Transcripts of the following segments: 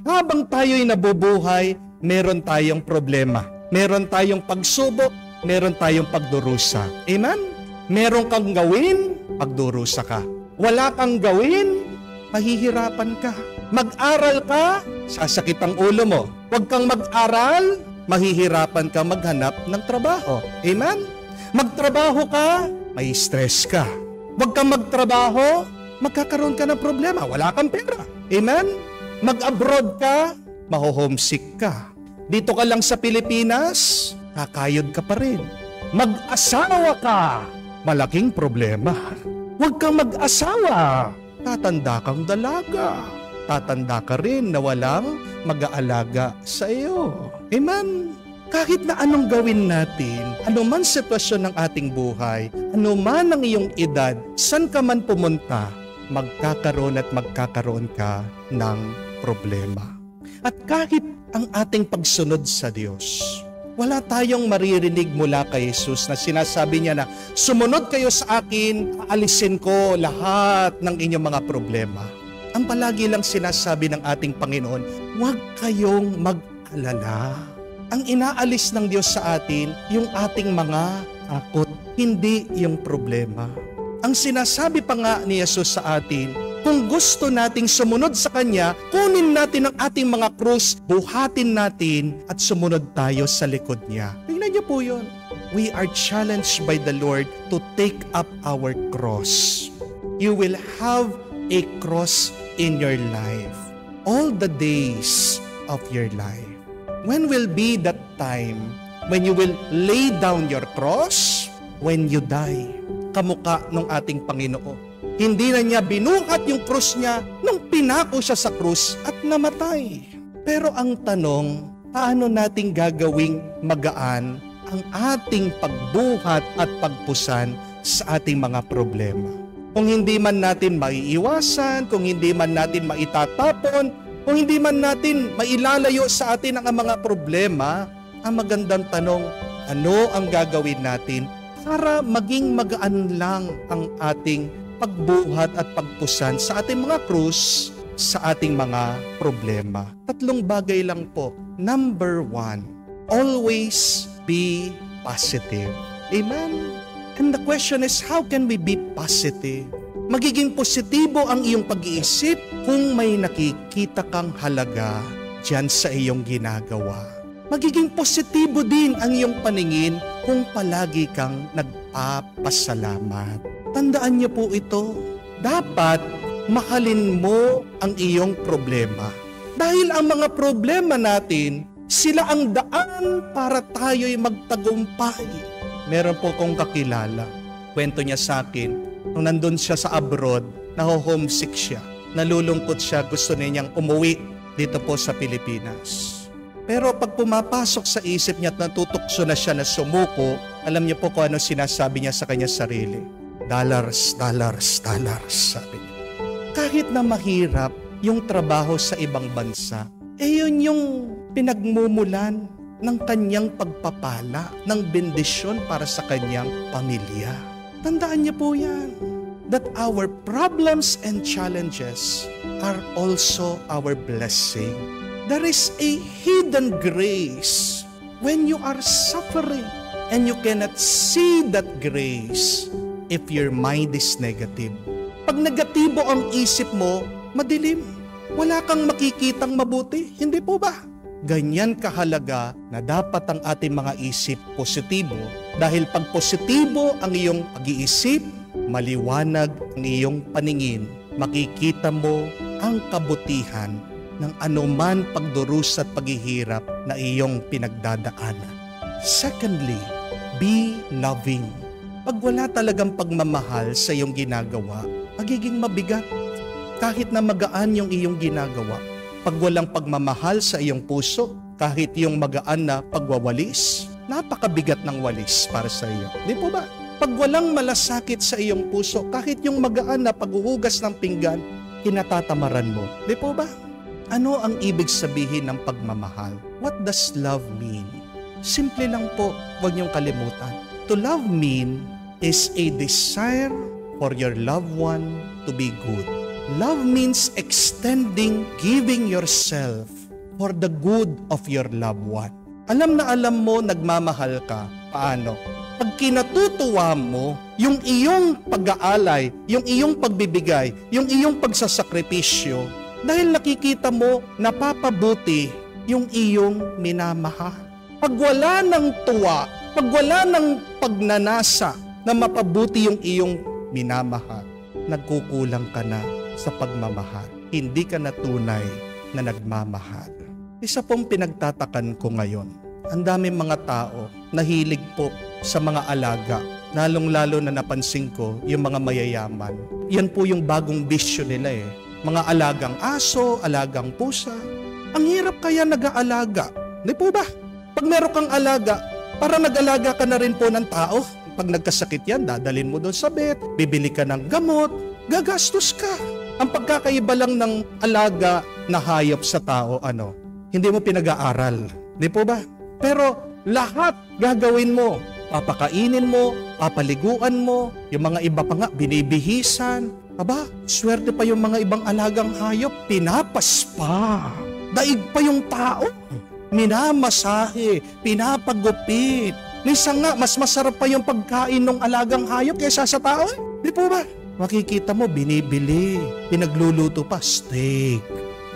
Habang tayo'y nabubuhay, meron tayong problema. Meron tayong pagsubok, meron tayong pagdurusa. Amen? Meron kang gawin, pagdurusa ka. Wala kang gawin, mahihirapan ka. Mag-aral ka, sasakit ang ulo mo. Huwag kang mag-aral, mahihirapan ka maghanap ng trabaho. Amen? Magtrabaho ka, may stress ka. Huwag kang magtrabaho, magkakaroon ka ng problema. Wala kang pera. Amen? Mag-abroad ka, maho-homesick ka. Dito ka lang sa Pilipinas, kakayod ka pa rin. Mag-asawa ka, malaking problema. Huwag kang mag-asawa, tatanda kang dalaga. Tatanda ka rin na walang mag-aalaga sa iyo. Amen? Kahit na anong gawin natin, anuman sitwasyon ng ating buhay, anuman ang iyong edad, san ka man pumunta, magkakaroon ka ng problema. At kahit ang ating pagsunod sa Diyos, wala tayong maririnig mula kay Jesus na sinasabi niya na, sumunod kayo sa akin, aalisin ko lahat ng inyong mga problema. Ang palagi lang sinasabi ng ating Panginoon, huwag kayong mag-alala. Ang inaalis ng Diyos sa atin, yung ating mga takot, hindi yung problema. Ang sinasabi pa nga ni Jesus sa atin, kung gusto nating sumunod sa Kanya, kunin natin ang ating mga krus, buhatin natin at sumunod tayo sa likod Niya. Tingnan niyo po yun. We are challenged by the Lord to take up our cross. You will have a cross in your life all the days of your life. When will be that time when you will lay down your cross? When you die. Kamukha ng ating Panginoon. Hindi na niya binuhat yung krus niya nung pinako siya sa krus at namatay. Pero ang tanong, paano nating gagawing magaan ang ating pagbuhat at pagpusan sa ating mga problema? Kung hindi man natin maiiwasan, kung hindi man natin maitatapon, kung hindi man natin mailalayo sa atin ang mga problema, ang magandang tanong, ano ang gagawin natin para maging magaan lang ang ating pagbuhat at pagpusan sa ating mga krus, sa ating mga problema? Tatlong bagay lang po. Number 1, always be positive. Amen? And the question is, how can we be positive? Magiging positibo ang iyong pag-iisip kung may nakikita kang halaga dyan sa iyong ginagawa. Magiging positibo din ang iyong paningin kung palagi kang nagpapasalamat. Tandaan niyo po ito, dapat mahalin mo ang iyong problema. Dahil ang mga problema natin, sila ang daan para tayo'y magtagumpay. Meron po kong kakilala, kwento niya sa akin, nung nandun siya sa abroad, naho-homesick siya, nalulungkot siya, gusto niyang umuwi dito po sa Pilipinas. Pero pag pumapasok sa isip niya at natutokso na siya na sumuko, alam niyo po kung ano sinasabi niya sa kanya sarili. Dollars, dollars, dollars, sabi niya. Kahit na mahirap yung trabaho sa ibang bansa, yun yung pinagmumulan ng kanyang pagpapala, ng bendisyon para sa kanyang pamilya. Tandaan niyo po yan, that our problems and challenges are also our blessing. There is a hidden grace when you are suffering and you cannot see that grace if your mind is negative. Pag negatibo ang isip mo, madilim. Wala kang makikitang mabuti. Hindi po ba? Ganyan kahalaga na dapat ang ating mga isip positibo dahil pag positibo ang iyong pag-iisip, maliwanag ang iyong paningin. Makikita mo ang kabutihan ng anuman pagdurusa at paghihirap na iyong pinagdadaanan. Secondly, be loving. Pag wala talagang pagmamahal sa iyong ginagawa, magiging mabigat. Kahit na magaan yung iyong ginagawa, pag walang pagmamahal sa iyong puso, kahit yung magaan na pagwawalis, napakabigat ng walis para sa iyo. Di po ba? Pag walang malasakit sa iyong puso, kahit yung magaan na paghuhugas ng pinggan, kinatatamaran mo. Di po ba? Ano ang ibig sabihin ng pagmamahal? What does love mean? Simple lang po, huwag niyong kalimutan. To love mean is a desire for your loved one to be good. Love means extending, giving yourself for the good of your loved one. Alam na alam mo, nagmamahal ka. Paano? Pag kinatutuwa mo, yung iyong pag-aalay, yung iyong pagbibigay, yung iyong pagsasakripisyo, dahil nakikita mo, napapabuti yung iyong minamahal. Pag wala ng tuwa, pag wala ng pagnanasa na mapabuti yung iyong minamahal, nagkukulang ka na sa pagmamahal. Hindi ka na tunay na nagmamahal. Isa pong pinagtatakan ko ngayon, ang daming mga tao na hilig po sa mga alaga, lalong-lalo na napansin ko yung mga mayayaman. Yan po yung bagong bisyo nila eh. Mga alagang aso, alagang pusa. Ang hirap kaya nag-aalaga. Di po ba? Pag meron kang alaga, para nag-alaga ka na rin po ng tao. Pag nagkasakit yan, dadalhin mo doon sa vet, bibili ka ng gamot, gagastos ka. Ang pagkakaiba lang ng alaga na hayop sa tao, hindi mo pinag-aaral. Di po ba? Pero lahat gagawin mo. Papakainin mo, papaliguan mo, yung mga iba pa nga, binibihisan. Aba, swerte pa yung mga ibang alagang hayop, pinapas pa. Daig pa yung tao. Minamasahe, pinapagupit. Minsan nga, mas masarap pa yung pagkain ng alagang hayop kaysa sa tao. Di po ba? Makikita mo, binibili, pinagluluto pa, steak.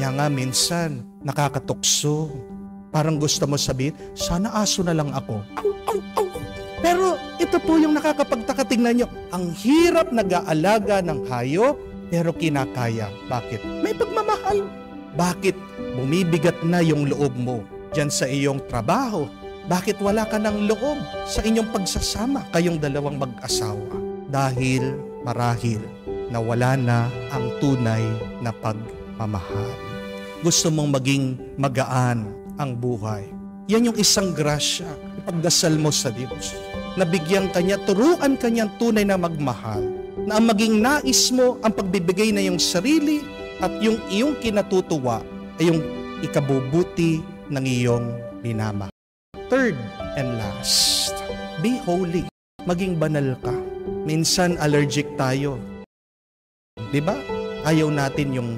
Kaya nga minsan, nakakatukso. Parang gusto mo sabihin, sana aso na lang ako. Aw, aw, aw. Pero ito po yung nakakapagtaka, tingnan nyo. Ang hirap nag-aalaga ng hayop, pero kinakaya. Bakit? May pagmamahal. Bakit? Bumibigat na yung loob mo dyan sa iyong trabaho. Bakit wala ka ng loob sa inyong pagsasama kayong dalawang mag-asawa? Dahil marahil na wala na ang tunay na pagmamahal. Gusto mong maging magaan ang buhay. Yan yung isang grasya, ipagdasal mo sa Diyos. Nabigyan kanya, turuan kanyang tunay na magmahal. Na ang maging nais mo, ang pagbibigay na yung sarili at yung iyong kinatutuwa ay yung ikabubuti ng iyong minamahal. Third and last, be holy. Maging banal ka. Minsan allergic tayo. Diba? Ayaw natin yung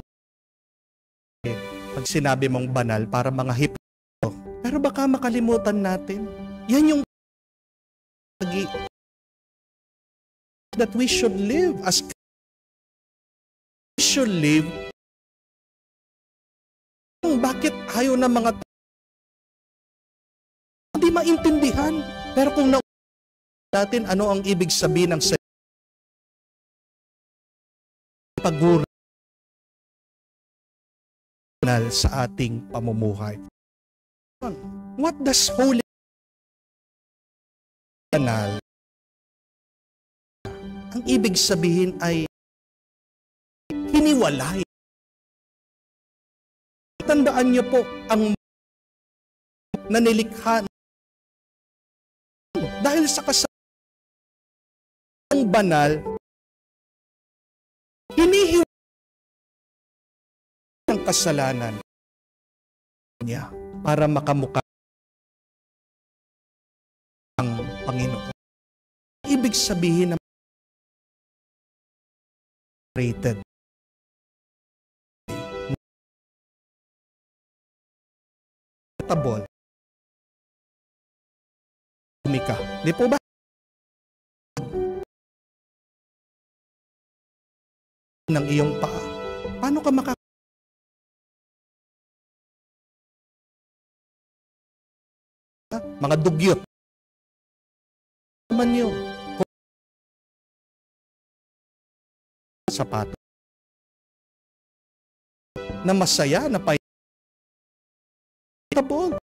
pag sinabi mong banal para mga hip. Pero baka makalimutan natin. Yan yung that we should live as we should live. Bakit ayaw na mga hindi maintindihan. Pero kung natin ano ang ibig sabihin ng paggural sa ating pamumuhay. What does holy banal? Ang ibig sabihin ay hiniwalay. Tandaan niyo po ang nanilikha dahil sa kasalanan banal, hinihiwalay ang kasalanan niya para makamukha ang Panginoon. Ibig sabihin na rated. Tabol. Umika. Di po ba? Ng iyong paa. Paano ka mga dugyot. Naman yun. Sapato. Na masaya, na tabol.